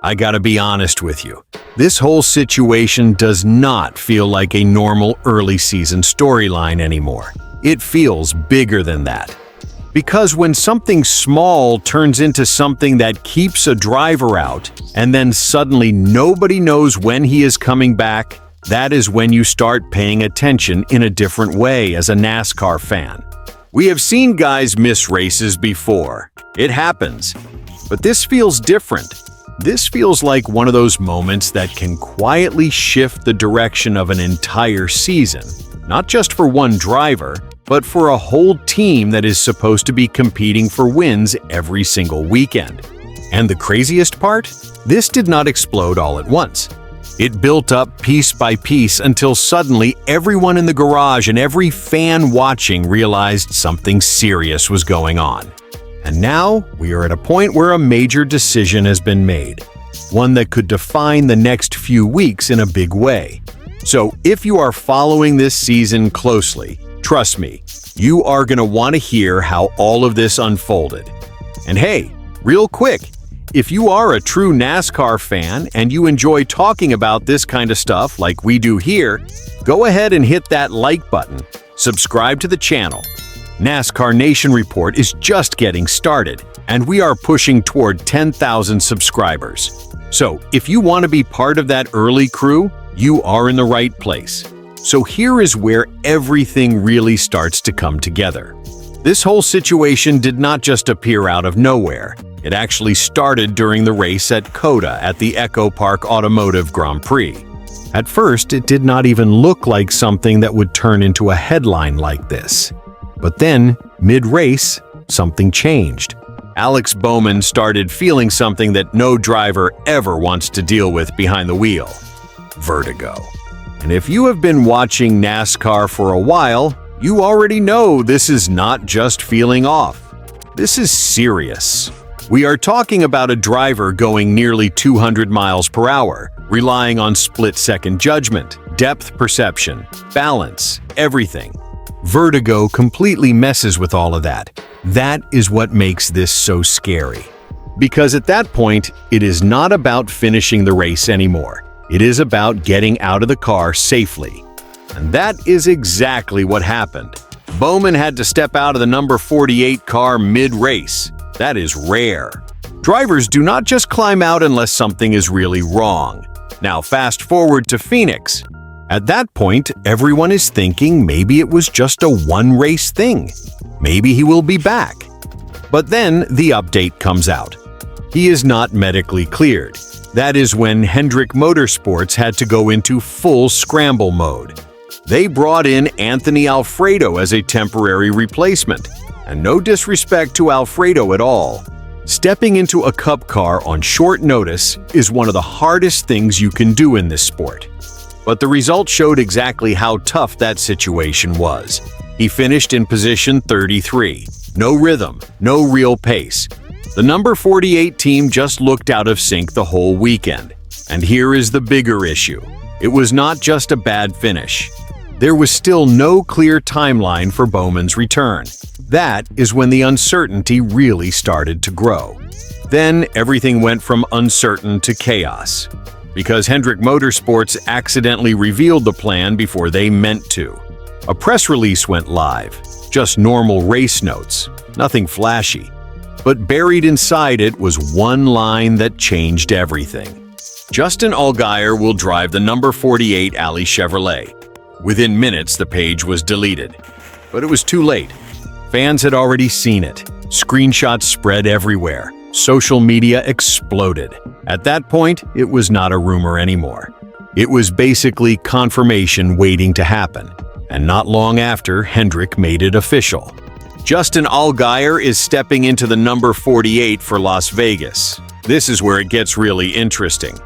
I gotta be honest with you. This whole situation does not feel like a normal early season storyline anymore. It feels bigger than that. Because when something small turns into something that keeps a driver out, and then suddenly nobody knows when he is coming back, that is when you start paying attention in a different way as a NASCAR fan. We have seen guys miss races before. It happens. But this feels different. This feels like one of those moments that can quietly shift the direction of an entire season, not just for one driver, but for a whole team that is supposed to be competing for wins every single weekend. And the craziest part? This did not explode all at once. It built up piece by piece until suddenly everyone in the garage and every fan watching realized something serious was going on. And now we are at a point where a major decision has been made, one that could define the next few weeks in a big way. So if you are following this season closely, trust me, you are going to want to hear how all of this unfolded. And hey, real quick, if you are a true NASCAR fan and you enjoy talking about this kind of stuff like we do here, go ahead and hit that like button, subscribe to the channel. NASCAR Nation Report is just getting started, and we are pushing toward 10,000 subscribers. So if you want to be part of that early crew, you are in the right place. So here is where everything really starts to come together. This whole situation did not just appear out of nowhere. It actually started during the race at COTA at the Echo Park Automotive Grand Prix. At first, it did not even look like something that would turn into a headline like this. But then, mid-race, something changed. Alex Bowman started feeling something that no driver ever wants to deal with behind the wheel: vertigo. And if you have been watching NASCAR for a while, you already know this is not just feeling off. This is serious. We are talking about a driver going nearly 200 miles per hour, relying on split-second judgment, depth perception, balance, everything. Vertigo completely messes with all of that. That is what makes this so scary. Because at that point, it is not about finishing the race anymore. It is about getting out of the car safely. And that is exactly what happened. Bowman had to step out of the number 48 car mid-race. That is rare. Drivers do not just climb out unless something is really wrong. Now fast forward to Phoenix. At that point, everyone is thinking maybe it was just a one-race thing. Maybe he will be back. But then the update comes out. He is not medically cleared. That is when Hendrick Motorsports had to go into full scramble mode. They brought in Anthony Alfredo as a temporary replacement. And no disrespect to Alfredo at all. Stepping into a Cup car on short notice is one of the hardest things you can do in this sport. But the results showed exactly how tough that situation was. He finished in position 33. No rhythm, no real pace. The number 48 team just looked out of sync the whole weekend. And here is the bigger issue. It was not just a bad finish. There was still no clear timeline for Bowman's return. That is when the uncertainty really started to grow. Then everything went from uncertain to chaos. Because Hendrick Motorsports accidentally revealed the plan before they meant to. A press release went live, just normal race notes, nothing flashy. But buried inside it was one line that changed everything. Justin Allgaier will drive the number 48 Alley Chevrolet. Within minutes, the page was deleted. But it was too late. Fans had already seen it. Screenshots spread everywhere. Social media exploded. At that point, it was not a rumor anymore. It was basically confirmation waiting to happen. And not long after, Hendrick made it official. Justin Allgaier is stepping into the number 48 for Las Vegas. This is where it gets really interesting.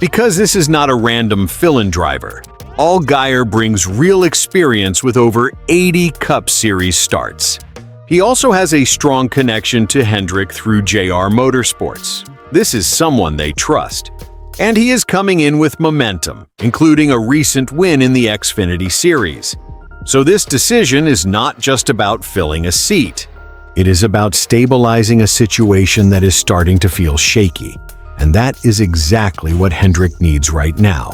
Because this is not a random fill-in driver. Allgaier brings real experience with over 80 Cup Series starts. He also has a strong connection to Hendrick through JR Motorsports. This is someone they trust. And he is coming in with momentum, including a recent win in the Xfinity Series. So this decision is not just about filling a seat. It is about stabilizing a situation that is starting to feel shaky. And that is exactly what Hendrick needs right now.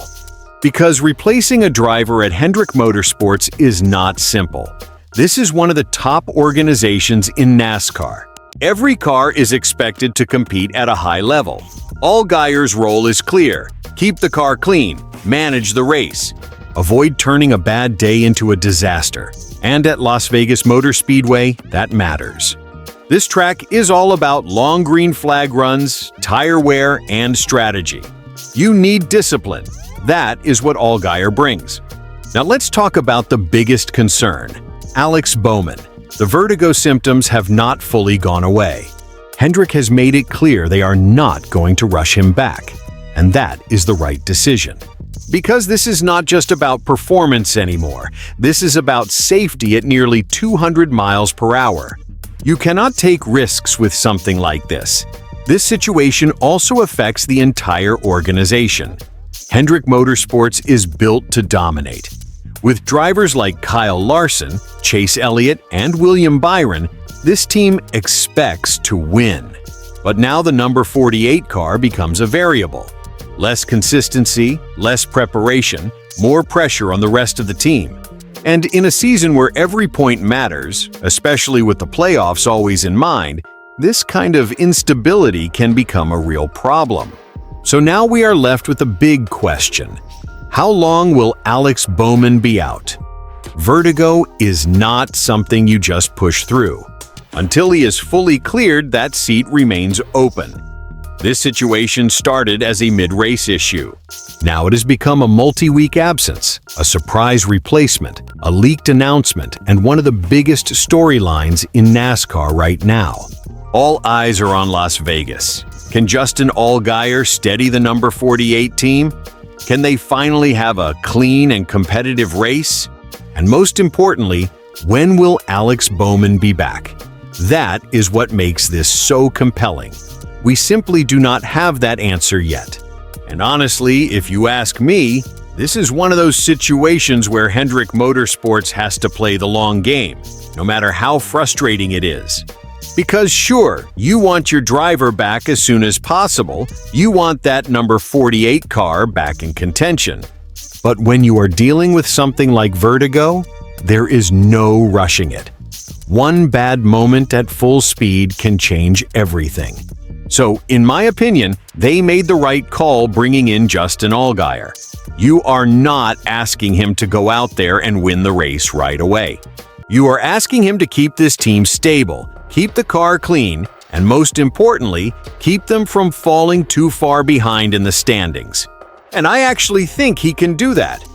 Because replacing a driver at Hendrick Motorsports is not simple. This is one of the top organizations in NASCAR. Every car is expected to compete at a high level. Allgaier's role is clear: keep the car clean, manage the race, avoid turning a bad day into a disaster. And at Las Vegas Motor Speedway, that matters. This track is all about long green flag runs, tire wear, and strategy. You need discipline. That is what Allgaier brings. Now let's talk about the biggest concern: Alex Bowman. The vertigo symptoms have not fully gone away. Hendrick has made it clear they are not going to rush him back, and that is the right decision. Because this is not just about performance anymore, this is about safety at nearly 200 miles per hour. You cannot take risks with something like this. This situation also affects the entire organization. Hendrick Motorsports is built to dominate. With drivers like Kyle Larson, Chase Elliott, and William Byron, this team expects to win. But now the number 48 car becomes a variable. Less consistency, less preparation, more pressure on the rest of the team. And in a season where every point matters, especially with the playoffs always in mind, this kind of instability can become a real problem. So now we are left with a big question. How long will Alex Bowman be out? Vertigo is not something you just push through. Until he is fully cleared, that seat remains open. This situation started as a mid-race issue. Now it has become a multi-week absence, a surprise replacement, a leaked announcement, and one of the biggest storylines in NASCAR right now. All eyes are on Las Vegas. Can Justin Allgaier steady the number 48 team? Can they finally have a clean and competitive race? And most importantly, when will Alex Bowman be back? That is what makes this so compelling. We simply do not have that answer yet. And honestly, if you ask me, this is one of those situations where Hendrick Motorsports has to play the long game, no matter how frustrating it is. Because sure, you want your driver back as soon as possible, you want that number 48 car back in contention. But when you are dealing with something like vertigo, there is no rushing it. One bad moment at full speed can change everything. So, in my opinion, they made the right call bringing in Justin Allgaier. You are not asking him to go out there and win the race right away. You are asking him to keep this team stable, keep the car clean, and most importantly, keep them from falling too far behind in the standings. And I actually think he can do that.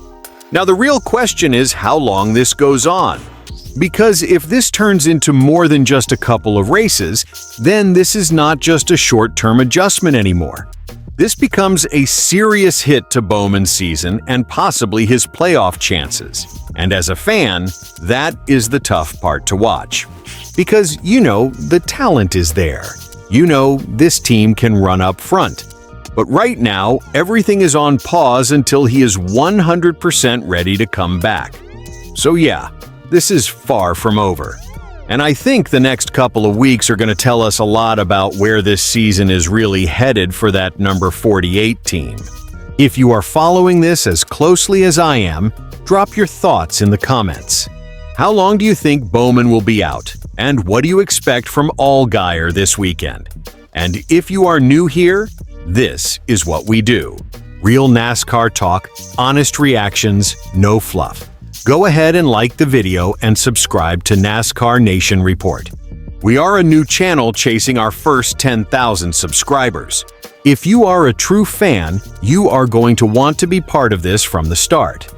Now, the real question is how long this goes on. Because if this turns into more than just a couple of races, then this is not just a short-term adjustment anymore. This becomes a serious hit to Bowman's season and possibly his playoff chances. And as a fan, that is the tough part to watch. Because, the talent is there. This team can run up front. But right now, everything is on pause until he is 100% ready to come back. So yeah, this is far from over. And I think the next couple of weeks are going to tell us a lot about where this season is really headed for that number 48 team. If you are following this as closely as I am, drop your thoughts in the comments. How long do you think Bowman will be out? And what do you expect from Allgaier this weekend? And if you are new here, this is what we do. Real NASCAR talk, honest reactions, no fluff. Go ahead and like the video and subscribe to NASCAR Nation Report. We are a new channel chasing our first 10,000 subscribers. If you are a true fan, you are going to want to be part of this from the start.